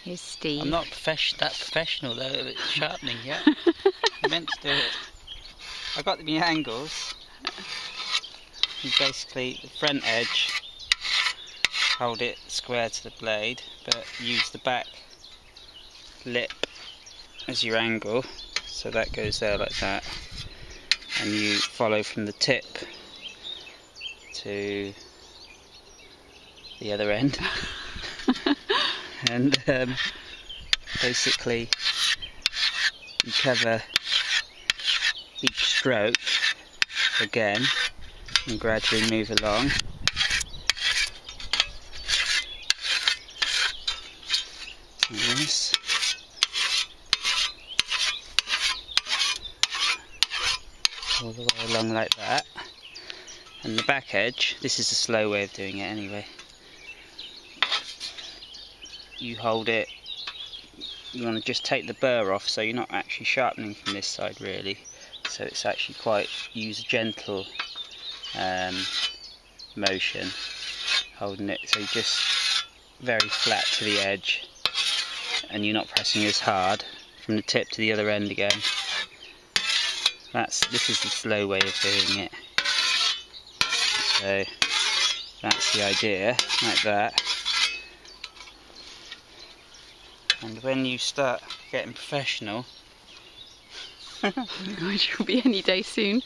Here's Steve. I'm not that professional though at sharpening yet. I meant to do it. I got the angles. And basically the front edge, hold it square to the blade, but use the back lip as your angle. So that goes there like that. And you follow from the tip to the other end. And basically you cover each stroke again and gradually move along. Yes. All the way along like that. And the back edge, this is a slow way of doing it anyway. You hold it, you want to just take the burr off so you're not actually sharpening from this side really. So it's actually quite, use a gentle motion holding it, so you just very flat to the edge and you're not pressing as hard from the tip to the other end again. This is the slow way of doing it. So that's the idea, like that. And when you start getting professional, which will be any day soon.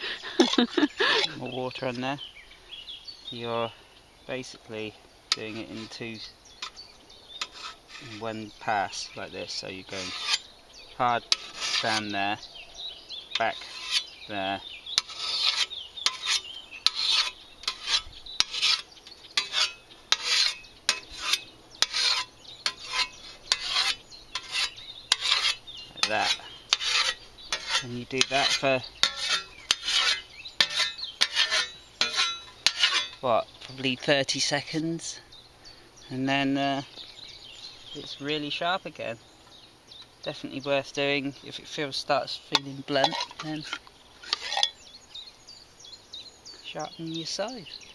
more water on there, you're basically doing it in one pass like this. So you're going hard down there, back there, like that. And you do that for what, probably 30 seconds, and then it's really sharp again. Definitely worth doing. If it starts feeling blunt, then sharpen your scythe.